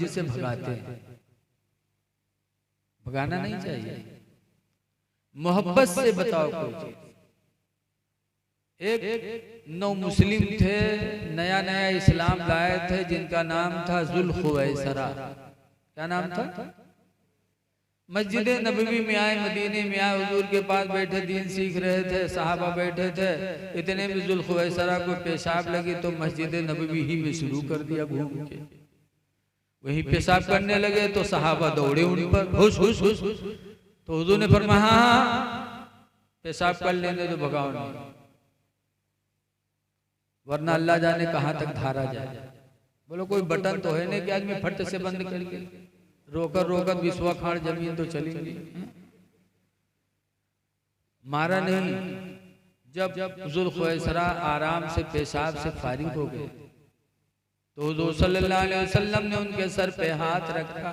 मस्जिद से भगाते हैं। भगाना नहीं चाहिए, मोहब्बत से बताओ कोई चीज। एक नौ मुस्लिम थे, नया नया इस्लाम लाए थे, जिनका नाम था जुल्खुवैसरा। क्या नाम था? मस्जिद नबवी में आए, मदीने में आए, हुजूर के पास बैठे दीन सीख रहे थे, सहाबा बैठे थे। इतने में जुल्खुवैसरा को पेशाब लगी तो मस्जिद नबवी ही में शुरू कर दिया घूम के। वही पेशाब करने लगे तो सहाबा दौड़े उन पर, हुश हुश हुश। तो हुजूर ने फरमाया पेशाब कर लेने तो भगाओ नहीं, वरना अल्लाह जाने कहां तक धारा जाए। बोलो कोई बटन तो है नहीं कि आदमी फट से बंद करके रोकर रोकर विश्वा खाड़ जमीन तो चली गई। मारा नहीं। जब जुल्खुवैसरा आराम से पेशाब से फारिग हो गए तो हुजूर सल्लल्लाहु अलैहि वसल्लम ने उनके सर पे हाथ रखा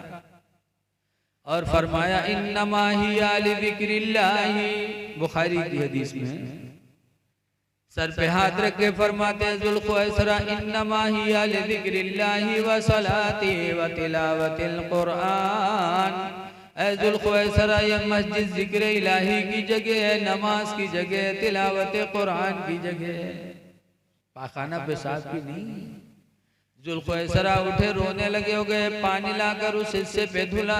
और फरमाया इन्नमा हिया लिज़िक्रिल्लाहि। बुखारी की हदीस में सर पे हाथ रख के फरमाते हैं जुल्खुवैसरा इन्नमा हिया लिज़िक्रिल्लाहि व सलाती व तिलावतिल कुरान। ऐ जुल्खुवैसरा ये मस्जिद जिक्र इलाही की जगह है, नमाज की जगह है, तिलावत कुरान की जगह है, पाखाना पेशाब की नहीं। जुल्खुवैसरा उठे, रोने लगे हो गए, पानी लाकर उस हिस्से पे धुला।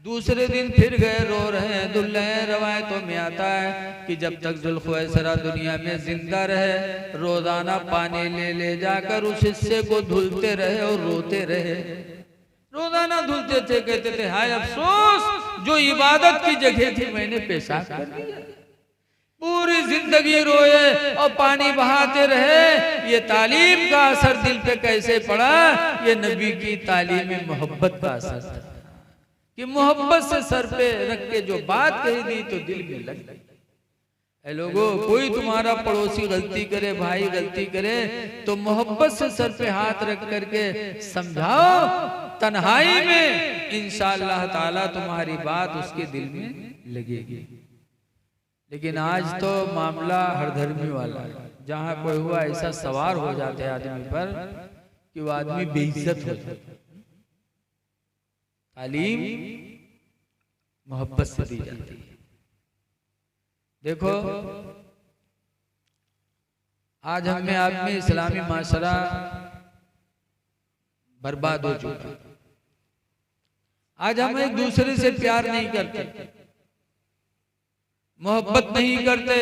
दूसरे दिन फिर गए, रो रहे हैं, धुल रहे हैं। रवायतों में आता है कि जब तक जुल्खुवैसरा दुनिया में जिंदा रहे, रोजाना पानी ले ले जाकर उस हिस्से को धुलते रहे और रोते रहे। रोजाना धुलते थे, कहते थे हाय अफसोस जो इबादत की जगह थी मैंने पेशाब कर दिया। पूरी जिंदगी रोए और पानी बहाते रहे। ये तालीम का असर दिल पे कैसे पड़ा? ये नबी की तालीम में मोहब्बत का असर था कि मोहब्बत से सर पे रख के जो बात कही दी तो दिल में लग गई। ऐ लोगों, कोई तुम्हारा पड़ोसी गलती करे, भाई गलती करे तो मोहब्बत से सर पे हाथ रख करके समझाओ। तन्हाई में इंशाअल्लाह ताला तुम्हारी बात उसके दिल में लगेगी। लेकिन आज तो मामला हरधर्मी वाला है। जहां कोई हुआ ऐसा सवार हो जाते हैं आदमी पर कि वो आदमी बेइज्जत हो जाता है। तालीम मोहब्बत से दी जाती है। देखो आज हमें आप में इस्लामी माशरा बर्बाद हो चुका। आज हम एक दूसरे से प्यार नहीं करते, मोहब्बत नहीं करते।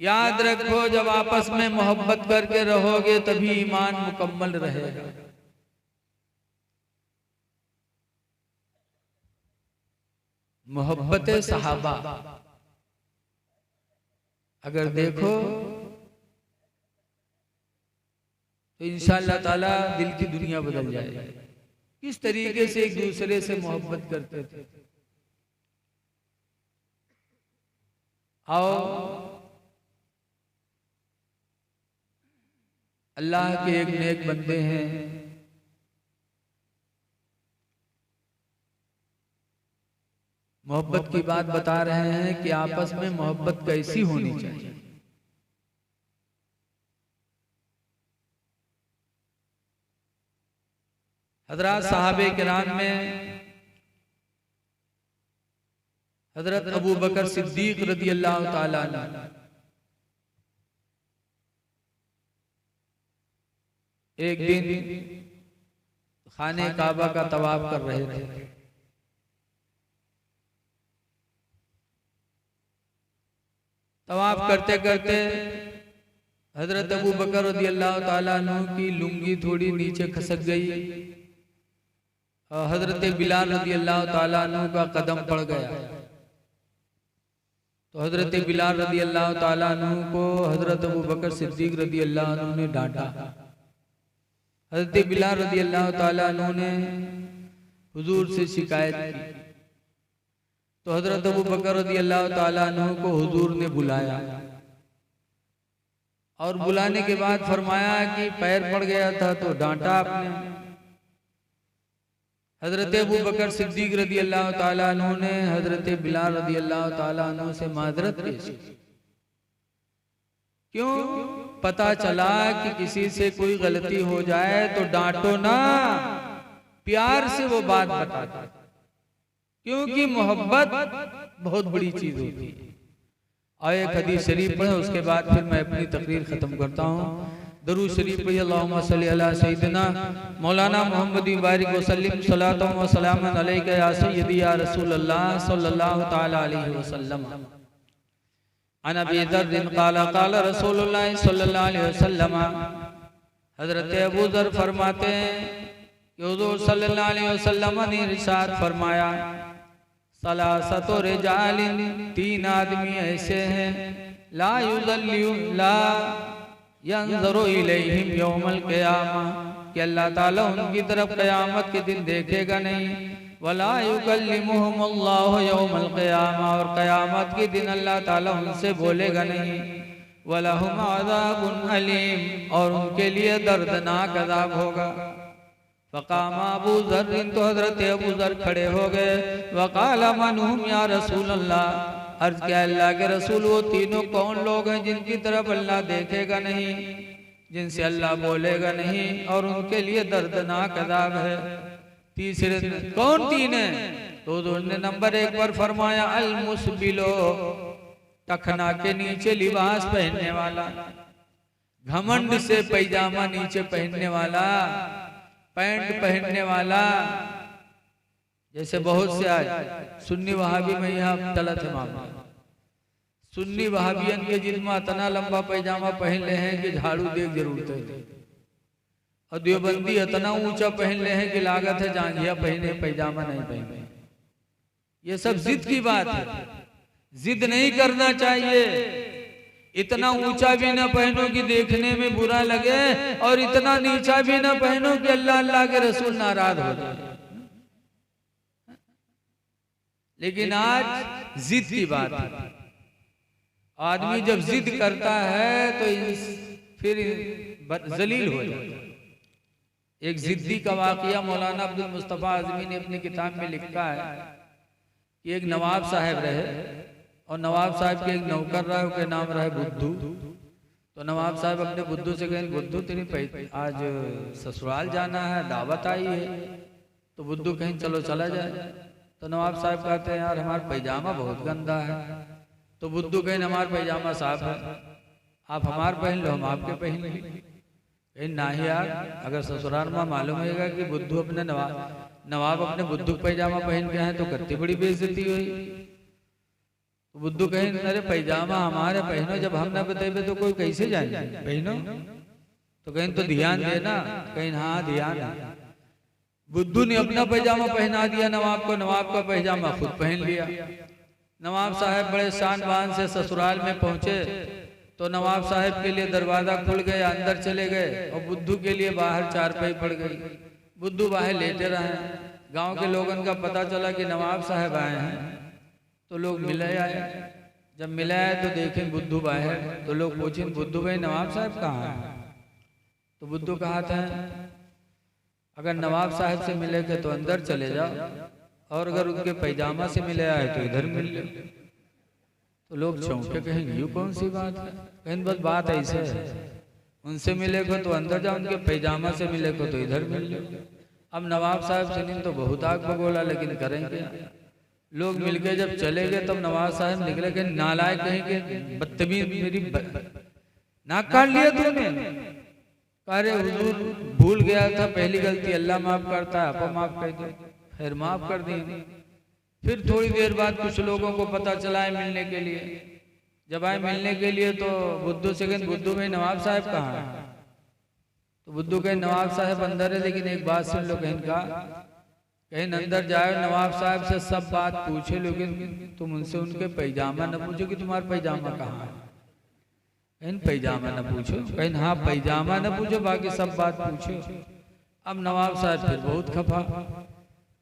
याद रखो जब आपस में मोहब्बत करके रहोगे तभी ईमान मुकम्मल रहेगा। मोहब्बत सहाबा अगर देखो तो इंशाअल्लाह ताला दिल की दुनिया बदल जाएगी। किस तरीके से एक दूसरे से मोहब्बत करते थे। आओ अल्लाह के एक नेक बंदे हैं, मोहब्बत की बात बता रहे हैं कि आपस में मोहब्बत कैसी होनी चाहिए। हजरत साहबे किराम में हजरत अबू बकर सिद्दीक रदी अल्लाह ताला अन्हु एक दिन खाने काबा का तवाफ कर रहे थे। तवाफ करते करते हजरत अबू बकर रदी अल्लाह ताला अन्हु की लुंगी थोड़ी नीचे खसक गई और हजरत बिलाल रदी अल्लाह ताला अन्हु का कदम पड़ गया। तो हजरत बिलाल रदी अल्लाह ताला अन्हु को हजरत अबू बकर सिद्दीक रदी अल्लाह अन्हु ने डांटा। हजरत बिलाल रदी अल्लाह ताला अन्हु ने हुजूर से शिकायत की। तो हजरत अबू बकर रदी अल्लाह ताला अन्हु को हुजूर ने बुलाया और बुलाने के बाद फरमाया कि पैर पड़ गया था तो डांटा आपने। हजरत अबू बकर सिद्दीक रदी अल्लाह ताला अन्हु ने हजरत बिलाल रदी अल्लाह ताला अन्हु से माजरत पेश की। क्यों? पता चला कि किसी से कोई गलती हो जाए तो डांटो ना, प्यार से वो बात बताता, क्योंकि मोहब्बत बहुत बड़ी चीज होती है। और एक हदीस शरीफ पढ़े, उसके बाद फिर मैं अपनी तकरीर खत्म करता हूँ। दरूद शरीफ पढ़िए, अल्लाहुम्मा सल्ली अला सय्यिदिना मौलाना मोहम्मद बारिक वसल्लम सलातुम व सलामुन अलैका या सय्यदी या रसूल अल्लाह सल्लल्लाहु तआला अलैहि वसल्लम। अन अबी दर्र क़ाल क़ाल रसूलुल्लाह सल्लल्लाहु अलैहि वसल्लम, हजरत अबू दर फरमाते हैं कि हुजूर सल्लल्लाहु अलैहि वसल्लम ने इरशाद फरमाया, सलासतु रिजालिन, तीन आदमी ऐसे हैं, ला युज़ल्लु ला यंज़ुरु इलैहिम यौमल क़ियामा, कि अल्लाह ताला उनकी तरफ क़यामत के दिन देखेगा नहीं, वला युकल्लिमुहुमुल्लाहु यौमल क़ियामा, और क़यामत के दिन अल्लाह ताला उनसे बोलेगा नहीं, वलहुम अज़ाबुन अलीम, और उनके लिए दर्दनाक अज़ाब होगा। फ़क़ाम अबू ज़र्र, तो हज़रत अबू ज़र खड़े हो गए। वक़ाल मन हुम या रसूल अल्लाह, अर्ज़ किया अल्लाह के रसूल वो तीनों कौन लोग हैं जिनकी तरफ अल्लाह देखेगा नहीं, जिनसे अल्लाह बोलेगा नहीं और उनके लिए दर्दनाक अज़ाब है। तीसरे कौन तीन है? तो उन्होंने नंबर 1 पर फरमाया अल मुस्बिलो, टखना के नीचे लिबास पहनने वाला, घमंड से पैजामा नीचे पहनने वाला, पैंट पहनने वाला। जैसे बहुत से आज सुन्नी वहाबी में यहाँ तलत है मामला, सुन्नी वहाबियन के जिल्मा इतना लंबा पैजामा पहन ले हैं कि झाड़ू देख जरूरत है, और देवबंदी इतना ऊंचा पहन ले हैं कि लागत है जांघिया पहने पैजामा नहीं पहने। ये सब जिद की बात है, जिद नहीं करना चाहिए। इतना ऊंचा भी ना पहनो कि देखने में बुरा लगे, और इतना नीचा भी ना पहनो कि अल्लाह अल्लाह के रसूल नाराज हो जाए। लेकिन आज जिद की बात है, आदमी जब जिद करता है तो फिर जलील हो जाता है। एक जिद्दी का वाकया मौलाना अब्दुल मुस्तफा आज़मी ने अपनी किताब में लिखा है कि एक नवाब साहब रहे, और नवाब साहब के एक नौकर रहा, उसके नाम रहे बुद्धू। तो नवाब साहब अपने बुद्धू से कहें, बुद्धू तेरी आज ससुराल जाना है, दावत आई है। तो बुद्धू कहीं चलो चला जाए। तो नवाब साहब कहते हैं यार हमारा पैजामा बहुत गंदा है। तो बुद्धू कहें हमारा पैजामा साफ है, आप हमार पहन लो हम आपके पहन लो। कहीं ना ही यार, अगर ससुराल में मालूम होगा कि बुद्धू अपने नवाब अपने बुद्धू पैजामा पहन के हैं तो कितनी बड़ी बेइज्जती हुई। तो बुद्धू कहें अरे पैजामा हमारे पहनो, जब हम ना बताए तो कोई कैसे जाए पहनो। तो कहीं तो ध्यान देना, कहीं हाँ ध्यान। बुद्धू ने अपना पैजामा पहना दिया नवाब को, नवाब का पैजामा खुद पहन लिया। नवाब साहब बड़े शान बान से ससुराल में पहुंचे तो नवाब साहब के लिए दरवाजा खुल गया, अंदर चले गए, और बुद्धू के लिए बाहर चारपाई पड़ गई। बुद्धू बाहर लेटे रहे। गांव के लोगों का पता चला कि नवाब साहब आए हैं, तो लोग मिले आए। जब मिले आए तो देखें बुद्धू बाहर, तो लोग पूछे बुद्धू भाई नवाब साहब कहाँ हैं? तो बुद्धू कहा था अगर नवाब साहब से मिले के तो अंदर चले जाओ, और अगर उनके पैजामा से मिले आए तो इधर मिल लो। तो लोग चौंके, कहेंगे ये कौन सी बात है? कहीं बस बात ऐसे है, उनसे मिले को तो अंदर जाओ, उनके पैजामा से मिले को तो इधर मिल लो। अब नवाब साहब से तो बहुत आग बगोला, लेकिन करेंगे। लोग मिलके जब चले गए तब नवाब साहब निकले कि नालायक कहीं के बदतमीज, मेरी नाक काट लिया तुमने। अरे हुजूर भूल गया था, पहली गलती अल्लाह माफ करता है, आप माफ कर दो। फिर माफ कर दी। फिर थोड़ी देर बाद कुछ लोगों को पता चला है मिलने के लिए। जब आए मिलने के लिए तो बुद्धू से कहें बुद्धू भाई नवाब साहब कहाँ है? तो बुद्धू कहे नवाब साहब अंदर है, लेकिन एक बात सुन लो। कहीं अंदर जाए नवाब साहब से सब बात पूछे, लेकिन तुम उनसे उनके पैजामा न पूछो कि तुम्हारा पैजामा कहाँ है। कहीं पैजामा न पूछो, कहीं हाँ पैजामा न पूछो, बाकी सब बात पूछो। अब नवाब साहब फिर बहुत खफा।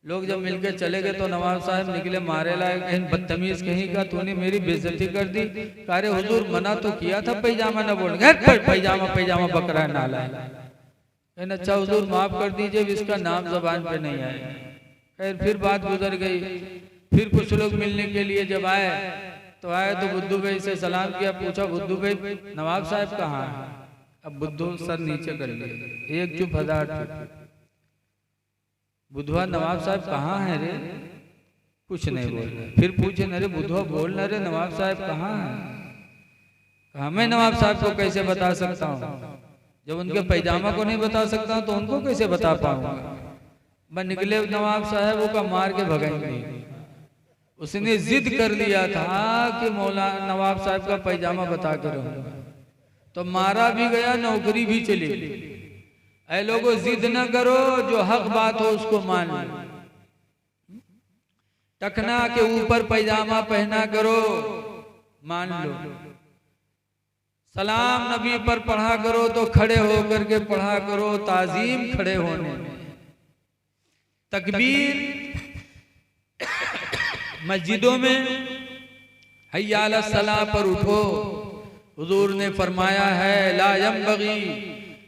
लोग जब मिलकर चले गए तो नवाब साहब निकले मारे लाए, कहीं बदतमीज कहीं का तूने मेरी बेइज्जती कर दी। अरे हुजूर मना तो किया था पैजामा न बोल, पैजामा पैजामा बकरा नाला है। अच्छा हुजूर माफ कर दीजिए, इसका नाम जबान पे नहीं आया। खैर फिर बात गुजर गई। फिर कुछ लोग मिलने के लिए जब आए तो बुद्धू भाई से सलाम किया, पूछा बुद्धू भाई नवाब साहब कहाँ है? अब बुद्धू सर नीचे कर लिए, एक चुप 1000 चुप। बुधवा नवाब साहब कहाँ है रे? कुछ नहीं बोल रहे। फिर पूछे न रे बुधवा बोल न रे, नवाब साहब कहाँ है? मैं नवाब साहब को कैसे बता सकता हूँ? जब उनके पैजामा को नहीं बता सकता तो उनको कैसे बता पाऊंगा? मैं निकले नवाब साहब का मार के भगाएंगे। उसने जिद कर लिया था कि मौलाना नवाब साहब का पैजामा बता कर रहूंगा, तो मारा भी गया, नौकरी भी चली। ऐ लोगों जिद न करो, जो हक बात हो उसको मान लो। टखना के ऊपर पैजामा पहना करो, मान लो। सलाम नबी पर पढ़ा करो तो खड़े होकर के पढ़ा करो, ताजीम खड़े होने में। तकबीर मस्जिदों में हय्या अला सलाह पर उठो। हुजूर ने फरमाया है ला यंबगी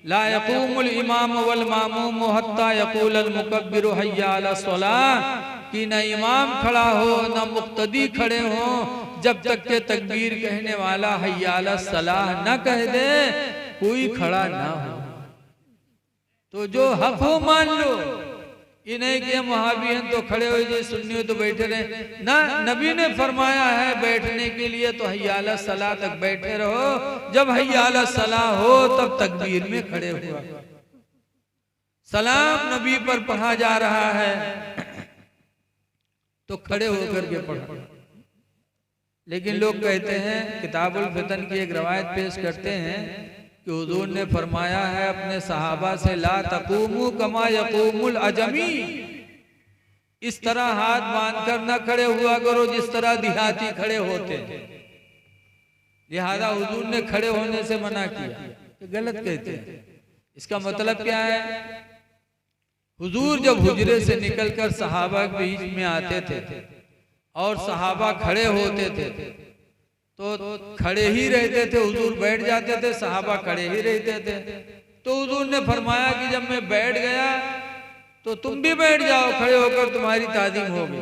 ला यक़ूमुल इमाम वल मामूम हत्ता यक़ूलल मुकब्बिरु हय्या अला सलाह, कि न इमाम खड़ा हो न मुक्तदी खड़े हो जब तक के तकबीर कहने वाला हय्या अला सलाह न कह दे, कोई खड़ा ना हो। तो जो हक हो मान लो, ये नहीं कि हम वहाबी हैं तो खड़े हो जाए, सुन्नी हो तो बैठे रहे ना। नबी ने फरमाया है बैठने के लिए तो हय्या अला सलाह तक बैठे रहो। जब हय्या अला सलाह हो तब तकबीर में खड़े हुआ। सलाम नबी पर पढ़ा जा रहा है तो खड़े होकर के पढ़ो। लेकिन लोग कहते हैं, किताबुल फितन की एक रवायत पेश करते हैं कि हुजूर ने फरमाया है अपने सहाबा से ला तकूमू कमा यकूमुल अजमी, इस तरह हाथ बांधकर न खड़े हुआ करो जिस तरह देहाती खड़े होते हैं। लिहाजा हुजूर ने खड़े होने से मना किया, तो गलत कहते हैं। इसका मतलब क्या है? हुजूर जब हुजरे से निकलकर सहाबा के बीच में आते थे और सहाबा खड़े होते थे तो खड़े ही रहते थे। हुजूर बैठ जाते थे, सहाबा खड़े ही रहते थे। तो हुजूर ने फरमाया कि जब मैं बैठ गया तो तुम भी बैठ जाओ, खड़े होकर तुम्हारी ताजीम होगी।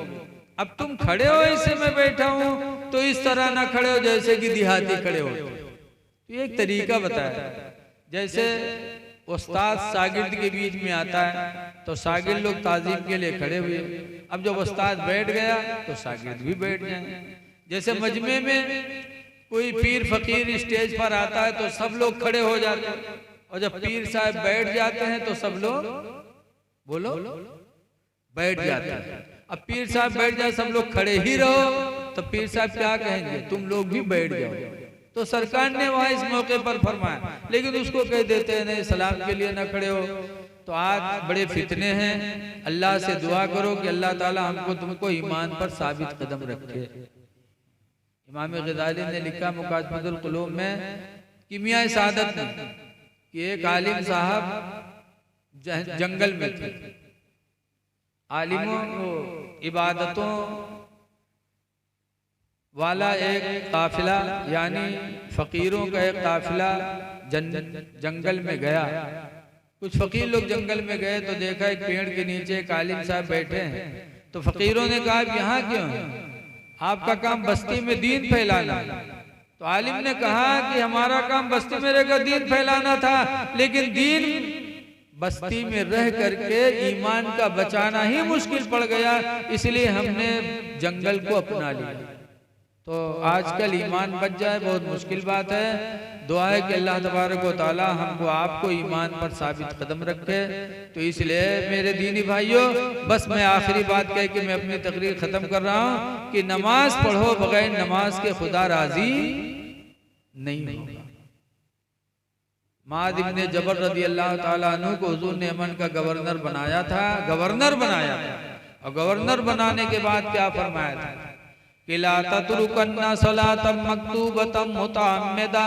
अब तुम खड़े हो इससे मैं बैठा हूं, तो इस तरह ना खड़े हो जैसे कि देहाती खड़े हो। तो एक तरीका बताया, जैसे उस्ताद शागिर्द के बीच में आता है तो शागिर्द लोग ताजीम के लिए खड़े हुए। अब जब उस्ताद बैठ गया तो शागिर्द भी बैठ जाए। जैसे मजमे में कोई पीर फकीर स्टेज पर आता है तो सब लोग खड़े हो जाते हैं, और जब पीर साहब बैठ जाते हैं तो सब लोग बोलो बैठ जाते हैं। अब पीर साहब बैठ जाए, सब लोग खड़े ही रहो, तो पीर साहब क्या कहेंगे? तुम लोग भी बैठ जाओ। तो सरकार ने वहां इस मौके पर फरमाया, लेकिन उसको कह देते हैं नहीं सलाम के लिए ना खड़े हो। तो आज बड़े फितने हैं। अल्लाह से दुआ करो कि अल्लाह ताला हमको तुमको ईमान पर साबित कदम रखे। इमाम ग़ज़ाली ने लिखा मुकाशफतुल क़ुलूब में कीमिया सादत में कि एक आलिम साहब जंगल में थे। आलिमों को इबादतों वाला एक काफिला यानी फकीरों का एक काफिला जंगल में गया। कुछ फकीर लोग जंगल में गए तो देखा एक पेड़ के नीचे एक आलिम साहब बैठे हैं। तो फकीरों ने कहा यहाँ क्यों है? आपका काम बस्ती में दीन फैलाना। तो आलिम ने कहा कि हमारा काम बस्ती में रहकर दीन फैलाना था, लेकिन दीन बस्ती में रह करके ईमान का बचाना ही मुश्किल पड़ गया, इसलिए हमने जंगल को अपना लिया। तो आजकल ईमान बच जाए बहुत मुश्किल बात है। दुआ है कि अल्लाह तबारक व तआला हमको आपको ईमान पर साबित कदम रखे। तो इसलिए मेरे दीनी भाइयों, बस मैं आखिरी बात कह के मैं अपनी तकरीर खत्म कर रहा हूँ कि नमाज पढ़ो, बगैर नमाज के खुदा राजी नहीं होगा। माद इब्ने जबर रज़ी अल्लाह ताला अन्हु को हुजूर ने यमन का गवर्नर बनाया था, और गवर्नर बनाने के बाद क्या फरमाया था कि ला ततरुकन्ना सलातम मक्तूबतम मुतअम्मिदा।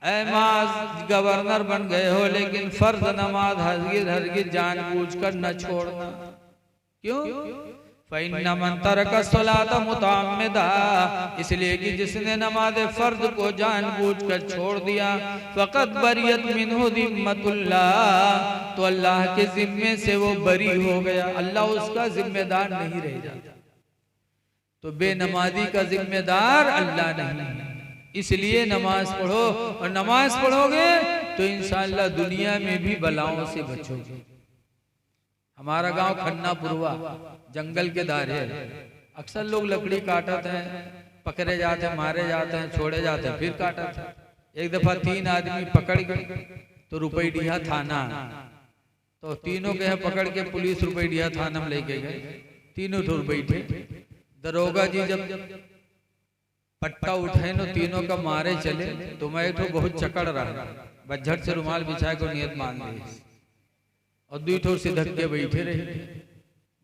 ऐ माज गवर्नर बन गए हो, लेकिन फर्ज नमाज हरगिज जानबूझकर न छोड़ना। क्यों? फ़इन्ना मन तरका सलाता मुतअम्मिदा, इसलिए कि जिसने नमाज फर्ज को जानबूझकर छोड़ दिया, फ़क़द बरियत मिन्हु ज़िम्मतुल्लाह, तो अल्लाह के जिम्मे से वो बरी हो गया, अल्लाह उसका जिम्मेदार नहीं रह जाता। तो बेनमाजी का जिम्मेदार अल्लाह नहीं है। इसलिए नमाज पढ़ो, और नमाज पढ़ोगे तो इंशाअल्लाह दुनिया में भी बलाओं से बचोगे। हमारा गांव खन्नापुरवा जंगल के दारे है। अक्सर लोग लकड़ी काटते हैं, पकड़े जाते हैं, मारे जाते हैं, छोड़े जाते हैं, फिर काटते हैं। एक दफा 3 आदमी पकड़ गए तो रुपईडीहा थाना, तो तीनों के पकड़ के पुलिस रुपईडीहा थाना में लेके गए। तीनों ठुर बैठे। दरोगा जी जब पट्टा उठे नो तीनों का मारे चले तो मैं एक बहुत चकड़ रहा, बज्झट से रुमाल बिछा को नियत मान ली और 2 ठोर से धक्के बैठे रहे।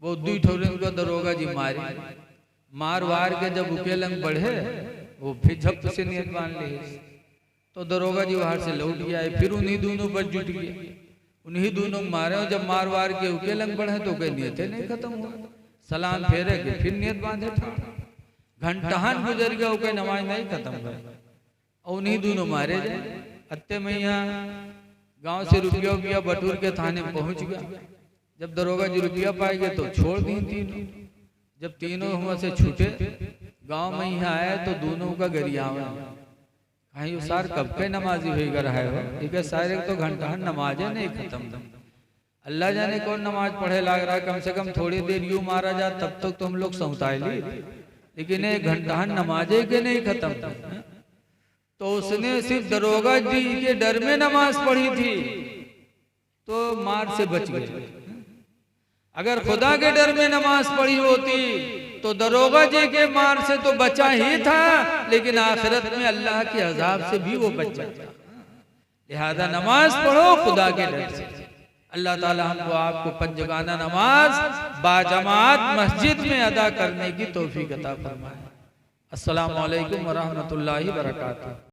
वो 2 ठोर उनको दरोगा जी मारे, मार वार के जब उकेलंग बढ़े वो फिर झप से नियत मान ली। तो दरोगा जी बाहर से लौट गया, फिर उन्हीं दोनों पर जुट गए, उन्हीं दोनों मारे। और जब मार वार के उकेलंग बढ़े तो कहीं नियत नहीं खत्म हुआ। सलाम फेरे के फिर नियत बांधे था। घंटाहन गुजर गया, कोई नमाज नहीं खत्म हुआ और उन्हीं दोनों मारे जाए। अत्ते मैया गांव से रुपया बटूर के थाने में पहुंच गया। जब दरोगा जी रुपया पाएंगे तो छोड़ दी तीनों। जब तीनों हुआ से छूटे गांव में यहाँ आए तो दोनों का गरियावा कहीं सार कब के नमाजी हो रहा है। ठीक है, सारे तो घंटा नमाजे नहीं खत्म। अल्लाह जाने कौन नमाज पढ़े लग रहा है। कम से कम थोड़ी देर यूं मारा जा तब तक तो हम लोग सौताए ली, लेकिन 1 घंटा नमाजे के नहीं खत्म। तो उसने सिर्फ दरोगा जी के डर में नमाज पढ़ी थी तो मार से बच गए। अगर खुदा के डर में नमाज पढ़ी होती तो दरोगा जी के मार से तो बचा ही था, लेकिन आखिरत में अल्लाह के अजाब से भी वो बच जाता। लिहाजा नमाज पढ़ो खुदा के डर से। अल्लाह ताला हमको आपको पंजगाना नमाज बाजमात मस्जिद में अदा करने की तौफीक अता फरमाए। अस्सलामु अलैकुम व रहमतुल्लाहि व बरकातहू।